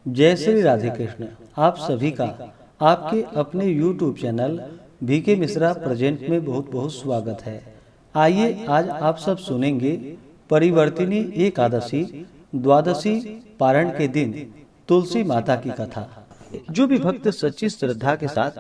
जय श्री राधे कृष्ण। आप सभी का आपके अपने YouTube channel BK Mishra present में बहुत बहुत स्वागत है। आइए आज आप सब सुनेंगे परिवर्तिनी एकादशी द्वादशी पारण के दिन तुलसी माता की कथा। जो भी भक्त सच्ची श्रद्धा के साथ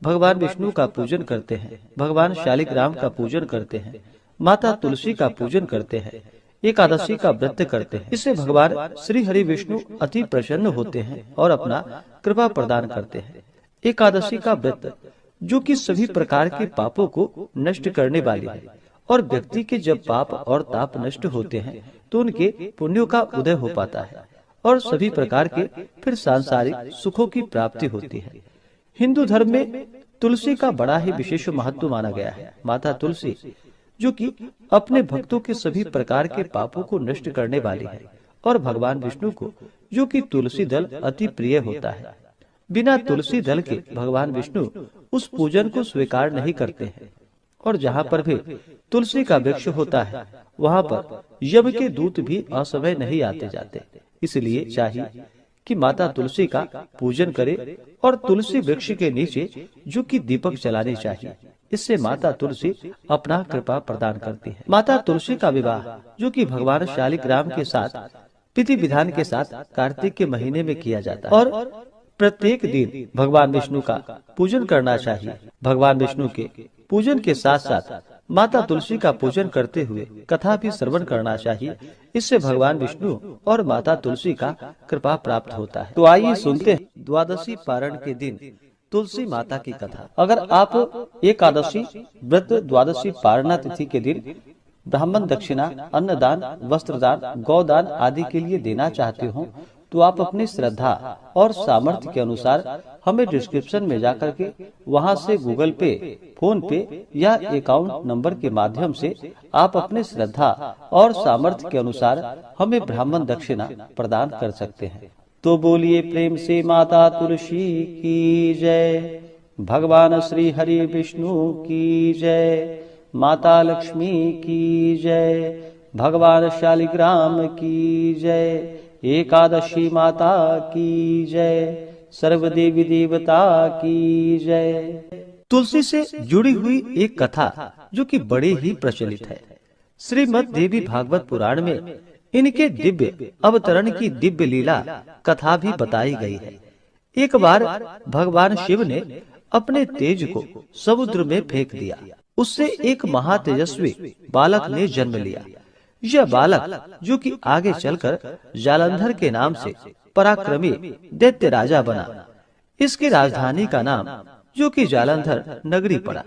भगवान विष्णु का पूजन करते हैं, भगवान शालिग्राम का पूजन करते हैं, माता तुलसी का पूजन करते हैं, एकादशी का व्रत करते हैं, इससे भगवान श्री हरि विष्णु अति प्रसन्न होते हैं और अपना कृपा प्रदान करते हैं। एकादशी का व्रत जो कि सभी प्रकार के पापों को नष्ट करने वाली है और व्यक्ति के जब पाप और ताप नष्ट होते हैं तो उनके पुण्यों का उदय हो पाता है और सभी प्रकार के फिर सांसारिक सुखों की प्राप्ति होती है। हिंदू धर्म में तुलसी का बड़ा ही विशेष महत्व माना गया है। माता तुलसी जो कि अपने भक्तों के सभी प्रकार के पापों को नष्ट करने वाली है और भगवान विष्णु को जो कि तुलसी दल अति प्रिय होता है। बिना तुलसी दल के भगवान विष्णु उस पूजन को स्वीकार नहीं करते हैं और जहाँ पर भी तुलसी का वृक्ष होता है वहाँ पर यम के दूत भी असमय नहीं आते जाते। इसलिए चाहिए कि माता तुलसी का पूजन करे और तुलसी वृक्ष के नीचे जो कि दीपक जलाने चाहिए। इससे माता तुलसी अपना कृपा प्रदान करती है। माता तुलसी का विवाह जो कि भगवान शालिग्राम के साथ विधि विधान के साथ कार्तिक के महीने में किया जाता है और प्रत्येक दिन भगवान विष्णु का पूजन करना चाहिए। भगवान विष्णु के पूजन के साथ साथ माता तुलसी का पूजन करते हुए कथा भी श्रवण करना चाहिए। इससे भगवान विष्णु और माता तुलसी का कृपा प्राप्त होता है। तो आइए सुनते हैं द्वादशी पारण के दिन तुलसी माता की कथा। अगर आप एकादशी व्रत द्वादशी पारणा तिथि के दिन ब्राह्मण दक्षिणा, अन्नदान, वस्त्रदान, गौदान आदि के लिए देना चाहते हो तो आप अपनी श्रद्धा और सामर्थ्य के अनुसार हमें डिस्क्रिप्शन में जाकर के वहां से गूगल पे, फोन पे या अकाउंट नंबर के माध्यम से आप अपने श्रद्धा और सामर्थ्य के अनुसार हमें ब्राह्मण दक्षिणा प्रदान कर सकते हैं। तो बोलिए प्रेम से माता तुलसी की जय, भगवान श्री हरि विष्णु की जय, माता लक्ष्मी की जय, भगवान शालिग्राम की जय, एकादशी माता की जय, सर्व देवी देवता की जय। तुलसी से जुड़ी हुई एक कथा जो कि बड़ी ही प्रचलित है। श्रीमद् देवी भागवत पुराण में इनके दिव्य अवतरण की दिव्य लीला कथा भी बताई गई है। एक बार भगवान शिव ने अपने तेज को समुद्र में फेंक दिया। उससे एक महातेजस्वी बालक ने जन्म लिया। यह बालक जो कि आगे चलकर जालंधर के नाम से पराक्रमी दैत्य राजा बना। इसकी राजधानी का नाम जो कि जालंधर नगरी पड़ा।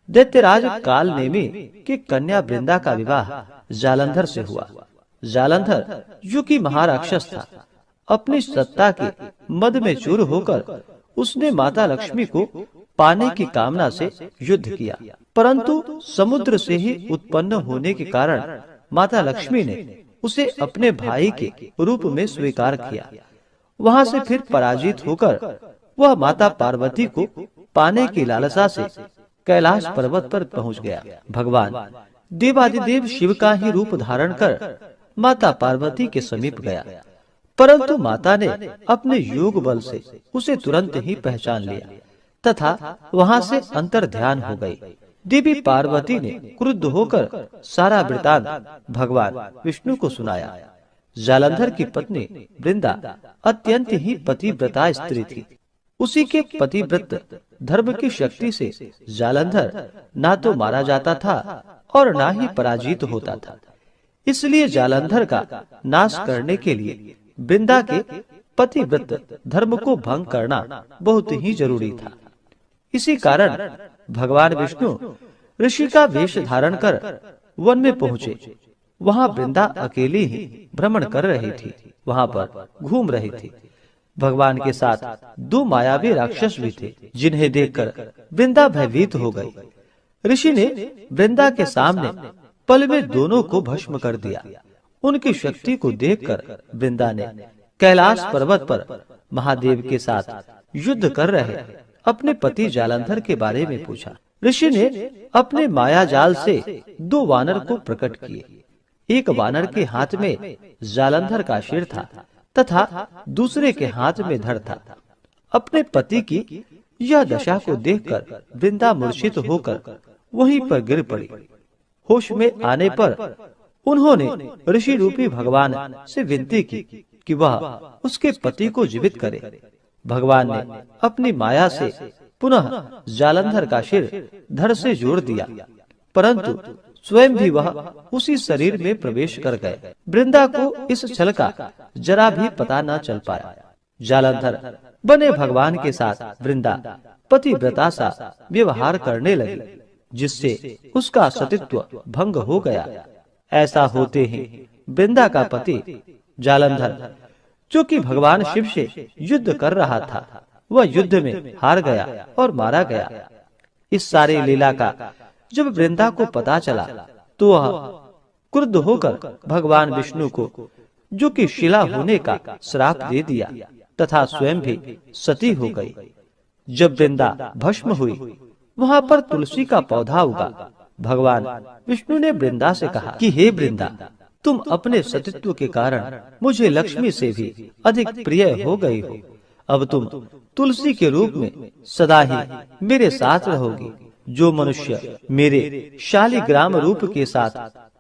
दैत्यराज काल नेमी की कन्या वृंदा का विवाह जालंधर से हुआ। जालंधर जो कि महाराक्षस था, अपनी सत्ता के मद में चूर होकर उसने माता लक्ष्मी को पाने की कामना से युद्ध किया, परंतु समुद्र से ही उत्पन्न होने के कारण माता लक्ष्मी ने उसे अपने भाई के रूप में स्वीकार किया। वहां से फिर पराजित होकर वह माता पार्वती को पाने की लालसा से कैलाश पर्वत पर पहुंच गया। भगवान देवादिदेव शिव का ही रूप धारण कर माता पार्वती के समीप गया, परंतु माता ने अपने योग बल से उसे तुरंत ही पहचान लिया तथा वहां से अंतर ध्यान हो गई। देवी पार्वती ने क्रुद्ध होकर सारा वृतांत भगवान विष्णु को सुनाया। जालंधर की पत्नी वृंदा अत्यंत ही पतिव्रता स्त्री थी। उसी के पतिव्रत धर्म की शक्ति से जालंधर ना तो मारा जाता था और ना ही पराजित होता था। इसलिए जालंधर का नाश करने के लिए वृंदा के पतिव्रत धर्म को भंग करना बहुत ही जरूरी था। इसी कारण भगवान विष्णु ऋषि का वेश धारण कर वन में पहुँचे। वहाँ वृंदा अकेली ही भ्रमण कर रही थी, वहाँ पर घूम रही थी। भगवान के साथ दो मायावी राक्षस भी थे, जिन्हें देखकर वृंदा भयभीत हो गई। ऋषि ने वृंदा के सामने पल में दोनों को भस्म कर दिया। उनकी शक्ति को देखकर वृंदा ने कैलाश पर्वत पर महादेव के साथ युद्ध कर रहे अपने पति जालंधर के बारे में पूछा। ऋषि ने अपने माया जाल से दो वानर को प्रकट किए। एक वानर के हाथ में जालंधर का सिर था तथा दूसरे के हाथ में धड़ था। अपने पति की यह दशा को देखकर वृंदा मूर्छित होकर वहीं पर गिर पड़ी। होश में आने पर उन्होंने ऋषि रूपी भगवान से विनती की कि वह उसके पति को जीवित करे। भगवान ने अपनी माया से पुनः जालंधर का सिर धड़ से जोड़ दिया, परंतु स्वयं भी वह उसी शरीर में प्रवेश कर गए। वृंदा को इस छल का जरा भी पता न चल पाया। जालंधर बने भगवान के साथ वृंदा पतिव्रता सा व्यवहार करने लगी, जिससे उसका सतीत्व भंग हो गया। ऐसा होते ही वृंदा का पति जालंधर, जो कि भगवान शिव से युद्ध कर रहा था, वह युद्ध में हार गया और मारा गया। इस सारे लीला का जब वृंदा को पता चला तो वह क्रुद्ध होकर भगवान विष्णु को, जो कि शिला होने का श्राप दे दिया तथा स्वयं भी सती हो गई। जब वृंदा भस्म हुई, वहां पर तुलसी का पौधा उगा। भगवान विष्णु ने वृंदा से कहा कि हे वृंदा, तुम अपने सतीत्व के कारण मुझे लक्ष्मी से भी अधिक प्रिय हो गई हो। अब तुम तुलसी के रूप में सदा ही मेरे साथ रहोगी। जो मनुष्य मेरे शालिग्राम रूप के साथ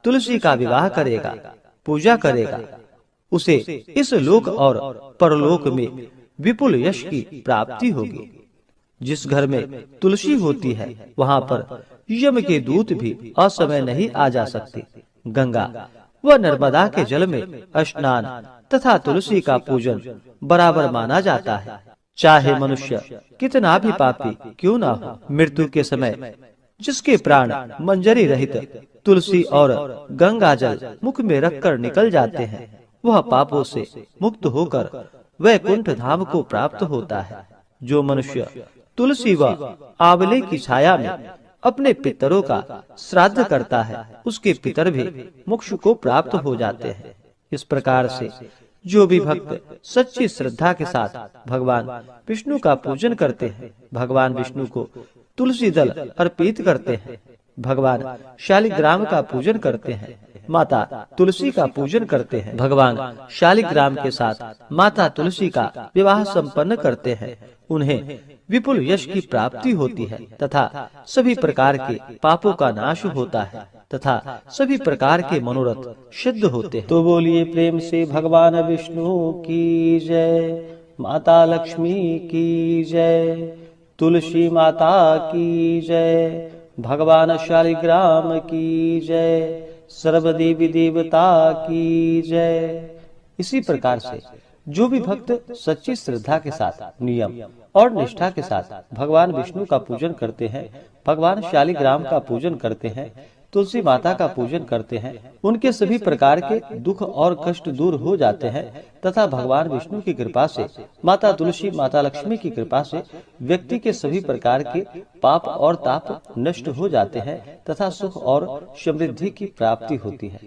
तुलसी का विवाह करेगा, पूजा करेगा, उसे इस लोक और परलोक में विपुल यश की प्राप्ति होगी। जिस घर में तुलसी होती है, वहाँ पर यम के दूत भी असमय नहीं आ जा सकते। गंगा व नर्मदा के जल में स्नान तथा तुलसी का पूजन बराबर माना जाता है। चाहे मनुष्य कितना भी पापी क्यों ना हो, मृत्यु के समय जिसके प्राण मंजरी रहित तुलसी और गंगा जल मुख में रखकर निकल जाते हैं, वह पापों से मुक्त होकर वैकुंठ धाम को प्राप्त होता है। जो मनुष्य तुलसी व आंवले की छाया में अपने पितरों का श्राद्ध करता है, उसके पितर भी मोक्ष को प्राप्त हो जाते हैं। इस प्रकार से जो भी भक्त सच्ची श्रद्धा के साथ भगवान विष्णु का पूजन करते हैं, भगवान विष्णु को तुलसी दल अर्पित करते हैं, भगवान शालिग्राम का पूजन करते हैं, माता तुलसी का पूजन करते हैं, भगवान शालिग्राम के साथ माता तुलसी का विवाह संपन्न करते हैं, उन्हें विपुल यश की प्राप्ति होती है तथा सभी प्रकार के पापों का नाश होता है तथा सभी प्रकार के मनोरथ सिद्ध होते हैं। तो बोलिए प्रेम से भगवान विष्णु की जय, माता लक्ष्मी की जय, तुलसी माता की जय, भगवान शालिग्राम की जय, सर्वदेवी देवता की जय। इसी प्रकार से जो भी भक्त सच्ची श्रद्धा के साथ नियम और निष्ठा के साथ भगवान विष्णु का पूजन करते हैं, भगवान शालिग्राम का पूजन करते हैं, तुलसी माता का पूजन करते हैं, उनके सभी प्रकार के दुख और कष्ट दूर हो जाते हैं तथा भगवान विष्णु की कृपा से, माता तुलसी माता लक्ष्मी की कृपा से व्यक्ति के सभी प्रकार के पाप और ताप नष्ट हो जाते हैं तथा सुख और समृद्धि की प्राप्ति होती है।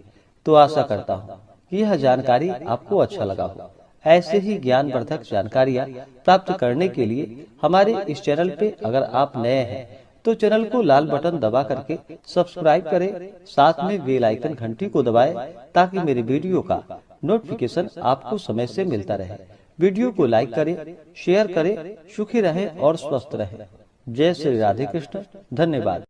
तो आशा करता हूँ कि यह जानकारी आपको अच्छा लगा हो। ऐसे ही ज्ञानवर्धक जानकारियाँ प्राप्त करने के लिए हमारे इस चैनल पे अगर आप नए हैं तो चैनल को लाल बटन दबा करके सब्सक्राइब करें, साथ में बेल आइकन घंटी को दबाएं ताकि मेरे वीडियो का नोटिफिकेशन आपको समय से मिलता रहे। वीडियो को लाइक करें, शेयर करें, सुखी रहें और स्वस्थ रहें। जय श्री राधे कृष्ण। धन्यवाद।